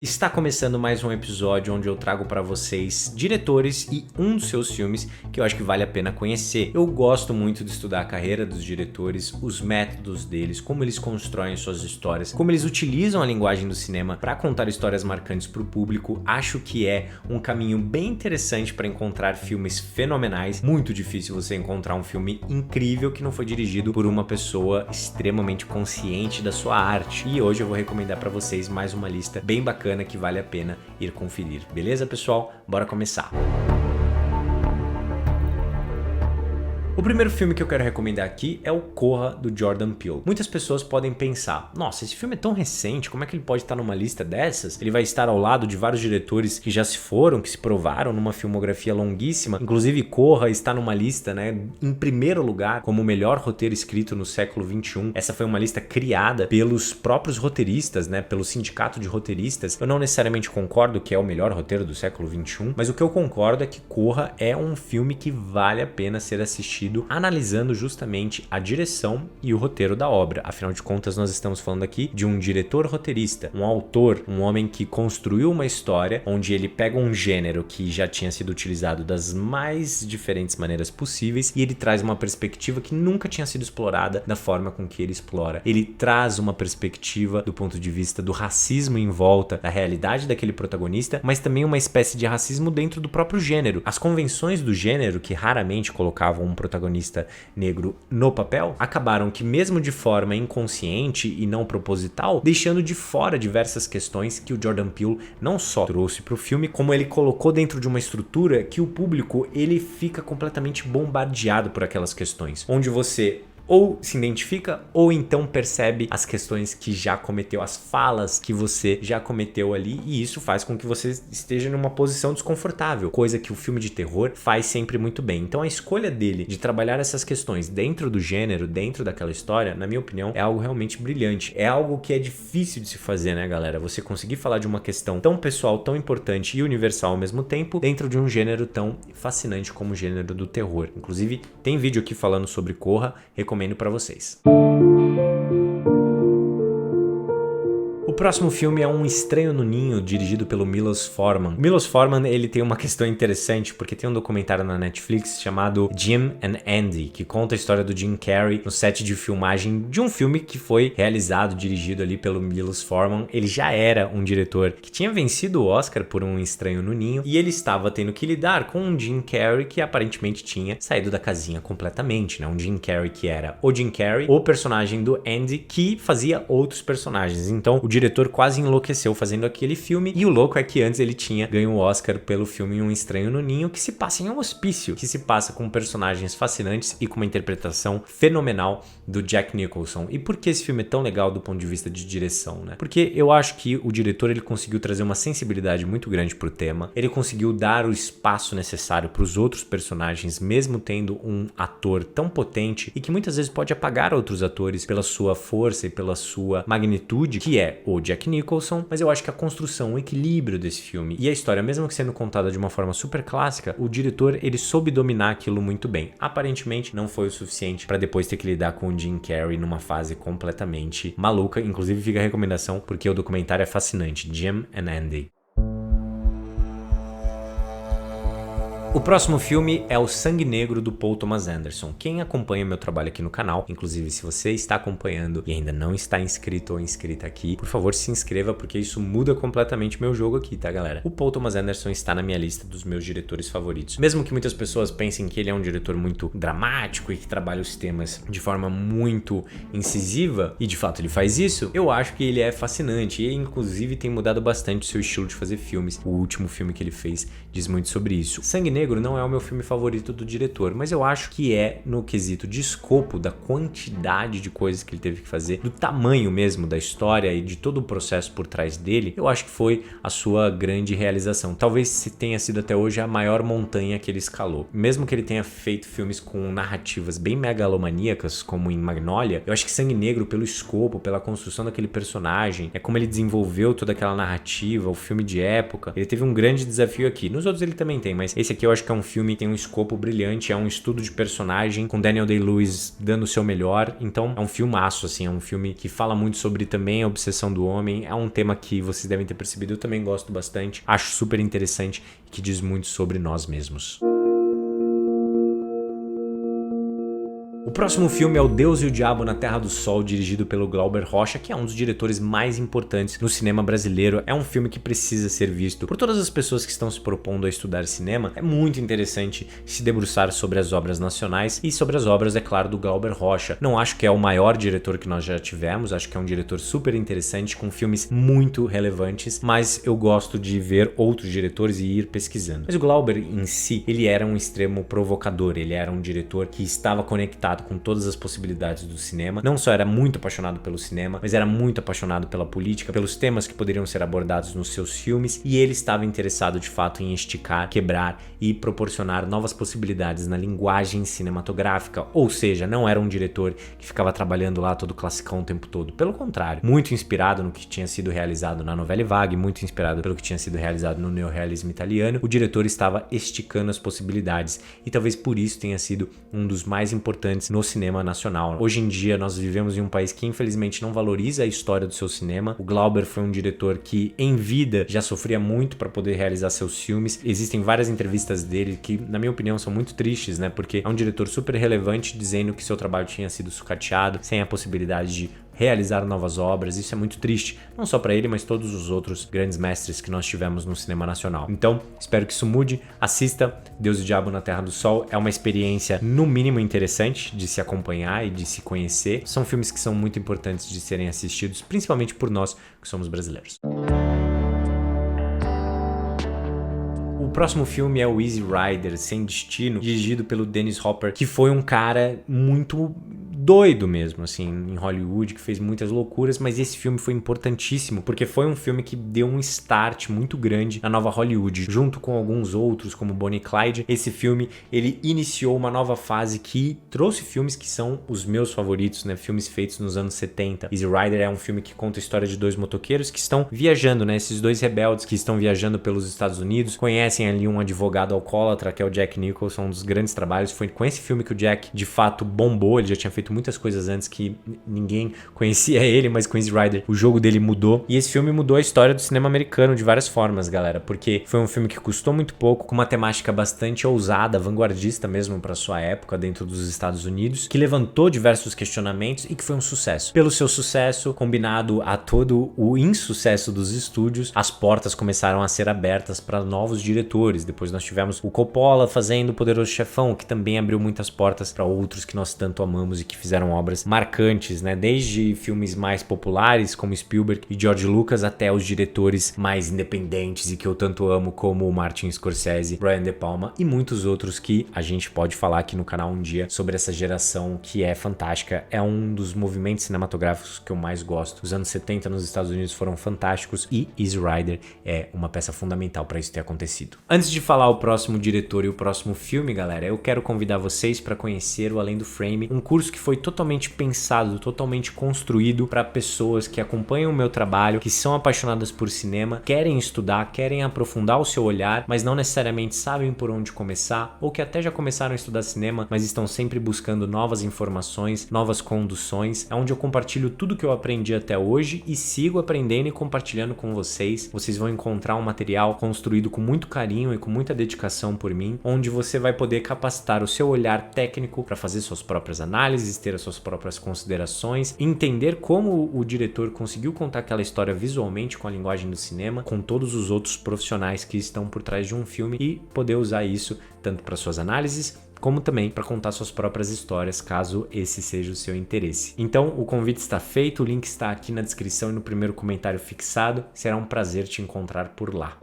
Está começando mais um episódio onde eu trago para vocês diretores e um dos seus filmes que eu acho que vale a pena conhecer. Eu gosto muito de estudar a carreira dos diretores, os métodos deles, como eles constroem suas histórias, como eles utilizam a linguagem do cinema para contar histórias marcantes para o público. Acho que é um caminho bem interessante para encontrar filmes fenomenais. Muito difícil você encontrar um filme incrível que não foi dirigido por uma pessoa extremamente consciente da sua arte. E hoje eu vou recomendar para vocês mais uma lista bem bacana que vale a pena ir conferir. Beleza, pessoal? Bora começar! O primeiro filme que eu quero recomendar aqui é o Corra, do Jordan Peele. Muitas pessoas podem pensar, nossa, esse filme é tão recente, como é que ele pode estar numa lista dessas? Ele vai estar ao lado de vários diretores que já se foram, que se provaram numa filmografia longuíssima. Inclusive, Corra está numa lista, em primeiro lugar, como o melhor roteiro escrito no século XXI. Essa foi uma lista criada pelos próprios roteiristas, pelo sindicato de roteiristas. Eu não necessariamente concordo que é o melhor roteiro do século XXI, mas o que eu concordo é que Corra é um filme que vale a pena ser assistido analisando justamente a direção e o roteiro da obra. Afinal de contas, nós estamos falando aqui de um diretor roteirista, um autor, um homem que construiu uma história onde ele pega um gênero que já tinha sido utilizado das mais diferentes maneiras possíveis e ele traz uma perspectiva que nunca tinha sido explorada da forma com que ele explora. Ele traz uma perspectiva do ponto de vista do racismo em volta da realidade daquele protagonista, mas também uma espécie de racismo dentro do próprio gênero. As convenções do gênero, que raramente colocavam um protagonista negro no papel, acabaram que, mesmo de forma inconsciente e não proposital, deixando de fora diversas questões que o Jordan Peele não só trouxe para o filme, como ele colocou dentro de uma estrutura que o público ele fica completamente bombardeado por aquelas questões, onde você ou se identifica, ou então percebe as questões que já cometeu, as falas que você já cometeu ali, e isso faz com que você esteja numa posição desconfortável, coisa que o filme de terror faz sempre muito bem. Então a escolha dele de trabalhar essas questões dentro do gênero, dentro daquela história, na minha opinião, é algo realmente brilhante. É algo que é difícil de se fazer, galera? Você conseguir falar de uma questão tão pessoal, tão importante e universal ao mesmo tempo, dentro de um gênero tão fascinante como o gênero do terror. Inclusive, tem vídeo aqui falando sobre Corra, recomendo para vocês. O próximo filme é Um Estranho no Ninho, dirigido pelo Milos Forman. Milos Forman, ele tem uma questão interessante, porque tem um documentário na Netflix chamado Jim and Andy, que conta a história do Jim Carrey no set de filmagem de um filme que foi realizado, dirigido ali pelo Milos Forman. Ele já era um diretor que tinha vencido o Oscar por Um Estranho no Ninho, e ele estava tendo que lidar com um Jim Carrey que aparentemente tinha saído da casinha completamente, Um Jim Carrey que era o Jim Carrey, o personagem do Andy, que fazia outros personagens. Então, o diretor quase enlouqueceu fazendo aquele filme, e o louco é que antes ele tinha ganho o Oscar pelo filme Um Estranho no Ninho, que se passa em um hospício, que se passa com personagens fascinantes e com uma interpretação fenomenal do Jack Nicholson. E por que esse filme é tão legal do ponto de vista de direção, Porque eu acho que o diretor ele conseguiu trazer uma sensibilidade muito grande pro tema, ele conseguiu dar o espaço necessário para os outros personagens, mesmo tendo um ator tão potente e que muitas vezes pode apagar outros atores pela sua força e pela sua magnitude, que é o Jack Nicholson. Mas eu acho que a construção, o equilíbrio desse filme e a história, mesmo que sendo contada de uma forma super clássica, o diretor ele soube dominar aquilo muito bem. Aparentemente não foi o suficiente para depois ter que lidar com o Jim Carrey numa fase completamente maluca. Inclusive fica a recomendação porque o documentário é fascinante, Jim and Andy. O próximo filme é O Sangue Negro, do Paul Thomas Anderson. Quem acompanha meu trabalho aqui no canal, inclusive se você está acompanhando e ainda não está inscrito ou inscrita aqui, por favor se inscreva, porque isso muda completamente meu jogo aqui, tá, galera? O Paul Thomas Anderson está na minha lista dos meus diretores favoritos. Mesmo que muitas pessoas pensem que ele é um diretor muito dramático e que trabalha os temas de forma muito incisiva, e de fato ele faz isso, eu acho que ele é fascinante e inclusive tem mudado bastante o seu estilo de fazer filmes. O último filme que ele fez diz muito sobre isso. Sangue Negro não é o meu filme favorito do diretor, mas eu acho que é no quesito de escopo, da quantidade de coisas que ele teve que fazer, do tamanho mesmo da história e de todo o processo por trás dele. Eu acho que foi a sua grande realização. Talvez tenha sido até hoje a maior montanha que ele escalou. Mesmo que ele tenha feito filmes com narrativas bem megalomaníacas, como em Magnolia, eu acho que Sangue Negro, pelo escopo, pela construção daquele personagem, é como ele desenvolveu toda aquela narrativa, o filme de época, ele teve um grande desafio aqui. Nos outros ele também tem, mas esse aqui eu eu acho que é um filme que tem um escopo brilhante, é um estudo de personagem com Daniel Day-Lewis dando o seu melhor. Então é um filmaço, assim, é um filme que fala muito sobre também a obsessão do homem. É um tema que vocês devem ter percebido, eu também gosto bastante, acho super interessante e que diz muito sobre nós mesmos. O próximo filme é O Deus e o Diabo na Terra do Sol, dirigido pelo Glauber Rocha, que é um dos diretores mais importantes no cinema brasileiro. É um filme que precisa ser visto por todas as pessoas que estão se propondo a estudar cinema. É muito interessante se debruçar sobre as obras nacionais e sobre as obras, é claro, do Glauber Rocha. Não acho que é o maior diretor que nós já tivemos, acho que é um diretor super interessante, com filmes muito relevantes, mas eu gosto de ver outros diretores e ir pesquisando. Mas o Glauber em si, ele era um extremo provocador, ele era um diretor que estava conectado com todas as possibilidades do cinema. Não só era muito apaixonado pelo cinema, mas era muito apaixonado pela política, pelos temas que poderiam ser abordados nos seus filmes, e ele estava interessado de fato em esticar, quebrar e proporcionar novas possibilidades na linguagem cinematográfica. Ou seja, não era um diretor que ficava trabalhando lá todo classicão o tempo todo. Pelo contrário, muito inspirado no que tinha sido realizado na Nouvelle Vague, muito inspirado pelo que tinha sido realizado no neorrealismo italiano, o diretor estava esticando as possibilidades, e talvez por isso tenha sido um dos mais importantes no cinema nacional. Hoje em dia nós vivemos em um país que infelizmente não valoriza a história do seu cinema. O Glauber foi um diretor que em vida já sofria muito para poder realizar seus filmes. Existem várias entrevistas dele que, na minha opinião, são muito tristes, né? Porque é um diretor super relevante dizendo que seu trabalho tinha sido sucateado, sem a possibilidade de realizar novas obras. Isso é muito triste, não só para ele, mas todos os outros grandes mestres que nós tivemos no cinema nacional. Então, espero que isso mude. Assista Deus e o Diabo na Terra do Sol. É uma experiência, no mínimo, interessante de se acompanhar e de se conhecer. São filmes que são muito importantes de serem assistidos, principalmente por nós que somos brasileiros. O próximo filme é o Easy Rider, Sem Destino, dirigido pelo Dennis Hopper, que foi um cara muito doido mesmo, assim, em Hollywood, que fez muitas loucuras, mas esse filme foi importantíssimo, porque foi um filme que deu um start muito grande na nova Hollywood, junto com alguns outros, como Bonnie e Clyde. Esse filme, ele iniciou uma nova fase que trouxe filmes que são os meus favoritos, né, filmes feitos nos anos 70. Easy Rider é um filme que conta a história de dois motoqueiros que estão viajando, né, esses dois rebeldes que estão viajando pelos Estados Unidos, conhecem ali um advogado alcoólatra, que é o Jack Nicholson, um dos grandes trabalhos. Foi com esse filme que o Jack, de fato, bombou. Ele já tinha feito muitas coisas antes que ninguém conhecia ele, mas com Easy Rider o jogo dele mudou. E esse filme mudou a história do cinema americano de várias formas, galera, porque foi um filme que custou muito pouco, com uma temática bastante ousada, vanguardista mesmo para sua época dentro dos Estados Unidos, que levantou diversos questionamentos e que foi um sucesso. Pelo seu sucesso, combinado a todo o insucesso dos estúdios, as portas começaram a ser abertas para novos diretores. Depois nós tivemos o Coppola fazendo O Poderoso Chefão, que também abriu muitas portas para outros que nós tanto amamos e que fizeram obras marcantes, né? Desde filmes mais populares como Spielberg e George Lucas até os diretores mais independentes e que eu tanto amo, como o Martin Scorsese, Brian De Palma e muitos outros que a gente pode falar aqui no canal um dia sobre essa geração que é fantástica. É um dos movimentos cinematográficos que eu mais gosto. Os anos 70 nos Estados Unidos foram fantásticos e Easy Rider é uma peça fundamental para isso ter acontecido. Antes de falar o próximo diretor e o próximo filme, galera, eu quero convidar vocês para conhecer o Além do Frame, um curso que foi totalmente pensado, totalmente construído para pessoas que acompanham o meu trabalho, que são apaixonadas por cinema, querem estudar, querem aprofundar o seu olhar, mas não necessariamente sabem por onde começar, ou que até já começaram a estudar cinema, mas estão sempre buscando novas informações, novas conduções. É onde eu compartilho tudo que eu aprendi até hoje e sigo aprendendo e compartilhando com vocês. Vocês vão encontrar um material construído com muito carinho e com muita dedicação por mim, onde você vai poder capacitar o seu olhar técnico para fazer suas próprias análises, ter as suas próprias considerações, entender como o diretor conseguiu contar aquela história visualmente com a linguagem do cinema, com todos os outros profissionais que estão por trás de um filme e poder usar isso tanto para suas análises, como também para contar suas próprias histórias, caso esse seja o seu interesse. Então, o convite está feito, o link está aqui na descrição e no primeiro comentário fixado. Será um prazer te encontrar por lá.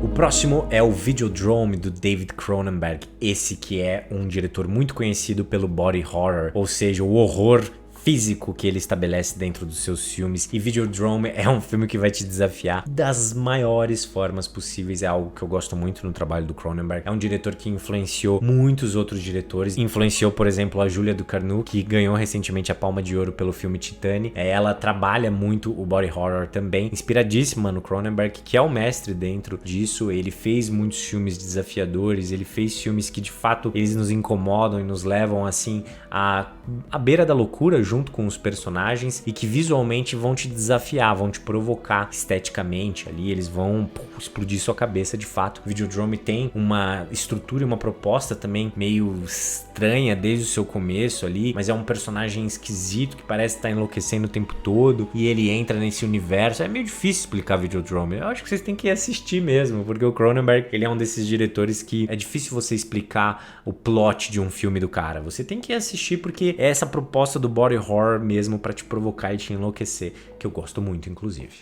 O próximo é o Videodrome, do David Cronenberg, esse que é um diretor muito conhecido pelo body horror, ou seja, o horror físico que ele estabelece dentro dos seus filmes. E Videodrome é um filme que vai te desafiar das maiores formas possíveis. É algo que eu gosto muito no trabalho do Cronenberg. É um diretor que influenciou muitos outros diretores. Influenciou, por exemplo, a Julia Ducournau, que ganhou recentemente a Palma de Ouro pelo filme Titane. Ela trabalha muito o body horror também, inspiradíssima no Cronenberg, que é o mestre dentro disso. Ele fez muitos filmes desafiadores, ele fez filmes que de fato eles nos incomodam e nos levam assim à beira da loucura junto com os personagens, e que visualmente vão te desafiar, vão te provocar esteticamente ali, eles vão explodir sua cabeça de fato. O Videodrome tem uma estrutura e uma proposta também meio estranha desde o seu começo ali, mas é um personagem esquisito que parece estar enlouquecendo o tempo todo, e ele entra nesse universo. É meio difícil explicar Videodrome, eu acho que vocês têm que assistir mesmo, porque o Cronenberg, ele é um desses diretores que é difícil você explicar o plot de um filme do cara, você tem que assistir porque é essa proposta do body horror mesmo pra te provocar e te enlouquecer, que eu gosto muito inclusive.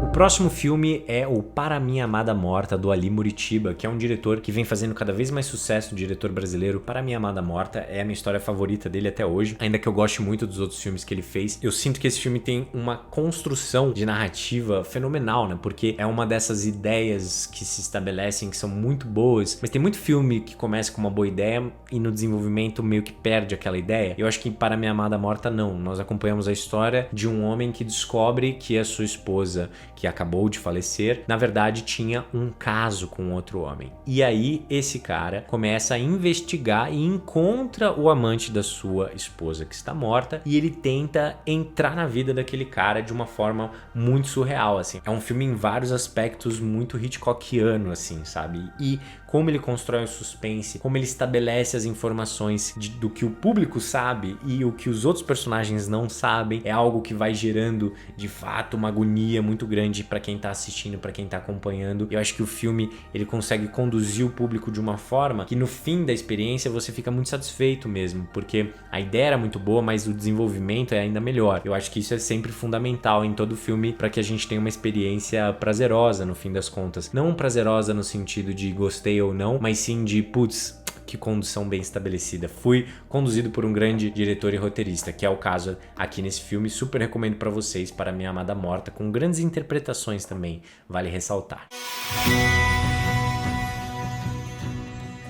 O próximo filme é o Para Minha Amada Morta, do Ali Muritiba, que é um diretor que vem fazendo cada vez mais sucesso, um diretor brasileiro. Para Minha Amada Morta é a minha história favorita dele até hoje, ainda que eu goste muito dos outros filmes que ele fez. Eu sinto que esse filme tem uma construção de narrativa fenomenal, né? Porque é uma dessas ideias que se estabelecem, que são muito boas, mas tem muito filme que começa com uma boa ideia e no desenvolvimento meio que perde aquela ideia. Eu acho que Para Minha Amada Morta não. Nós acompanhamos a história de um homem que descobre que a sua esposa, que acabou de falecer, na verdade tinha um caso com outro homem. E aí esse cara começa a investigar e encontra o amante da sua esposa que está morta, e ele tenta entrar na vida daquele cara de uma forma muito surreal, assim. É um filme em vários aspectos muito Hitchcockiano, assim, sabe? E como ele constrói o suspense, como ele estabelece as informações do que o público sabe e o que os outros personagens não sabem, é algo que vai gerando de fato uma agonia muito grande para quem tá assistindo, para quem tá acompanhando. Eu acho que o filme, ele consegue conduzir o público de uma forma que no fim da experiência você fica muito satisfeito mesmo, porque a ideia era muito boa, mas o desenvolvimento é ainda melhor. Eu acho que isso é sempre fundamental em todo filme para que a gente tenha uma experiência prazerosa no fim das contas. Não prazerosa no sentido de gostei ou não, mas sim de putz, que condução bem estabelecida. Fui conduzido por um grande diretor e roteirista, que é o caso aqui nesse filme. Super recomendo para vocês, Para Minha Amada Morta, com grandes interpretações também, vale ressaltar.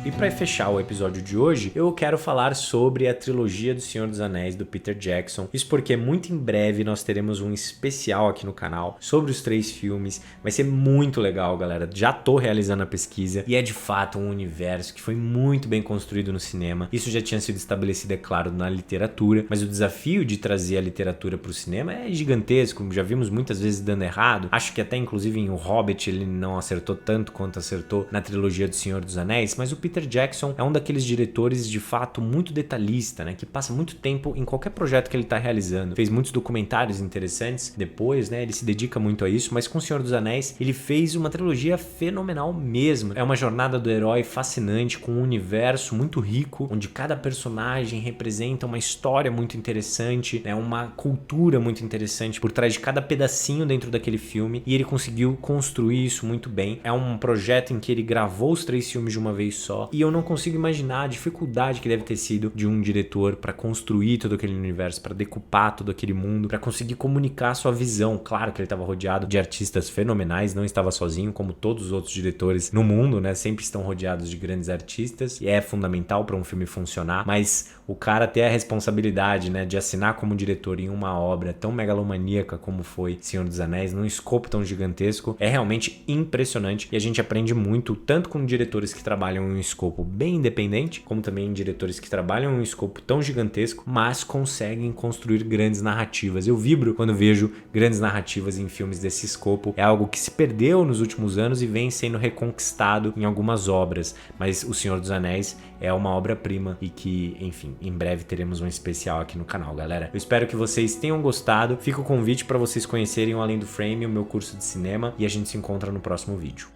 E para fechar o episódio de hoje, eu quero falar sobre a trilogia do Senhor dos Anéis do Peter Jackson. Isso porque muito em breve nós teremos um especial aqui no canal sobre os 3 filmes. Vai ser muito legal, galera. Já tô realizando a pesquisa e é de fato um universo que foi muito bem construído no cinema. Isso já tinha sido estabelecido, é claro, na literatura, mas o desafio de trazer a literatura para o cinema é gigantesco. Já vimos muitas vezes dando errado. Acho que até inclusive em O Hobbit ele não acertou tanto quanto acertou na trilogia do Senhor dos Anéis, mas o Peter Jackson é um daqueles diretores de fato muito detalhista, né, que passa muito tempo em qualquer projeto que ele está realizando. Fez muitos documentários interessantes depois, né, ele se dedica muito a isso, mas com O Senhor dos Anéis ele fez uma trilogia fenomenal mesmo. É uma jornada do herói fascinante, com um universo muito rico, onde cada personagem representa uma história muito interessante, né, uma cultura muito interessante por trás de cada pedacinho dentro daquele filme, e ele conseguiu construir isso muito bem. É um projeto em que ele gravou os 3 filmes de uma vez só, e eu não consigo imaginar a dificuldade que deve ter sido de um diretor para construir todo aquele universo, para decupar todo aquele mundo, para conseguir comunicar sua visão. Claro que ele estava rodeado de artistas fenomenais, não estava sozinho, como todos os outros diretores no mundo, né? Sempre estão rodeados de grandes artistas, e é fundamental para um filme funcionar, mas o cara ter a responsabilidade, né, de assinar como diretor em uma obra tão megalomaníaca como foi Senhor dos Anéis, num escopo tão gigantesco, é realmente impressionante, e a gente aprende muito, tanto com diretores que trabalham em um escopo bem independente, como também diretores que trabalham em um escopo tão gigantesco, mas conseguem construir grandes narrativas. Eu vibro quando vejo grandes narrativas em filmes desse escopo. É algo que se perdeu nos últimos anos e vem sendo reconquistado em algumas obras, mas O Senhor dos Anéis é uma obra-prima e que, enfim, em breve teremos um especial aqui no canal, galera. Eu espero que vocês tenham gostado. Fica o convite para vocês conhecerem o Além do Frame, o meu curso de cinema, e a gente se encontra no próximo vídeo.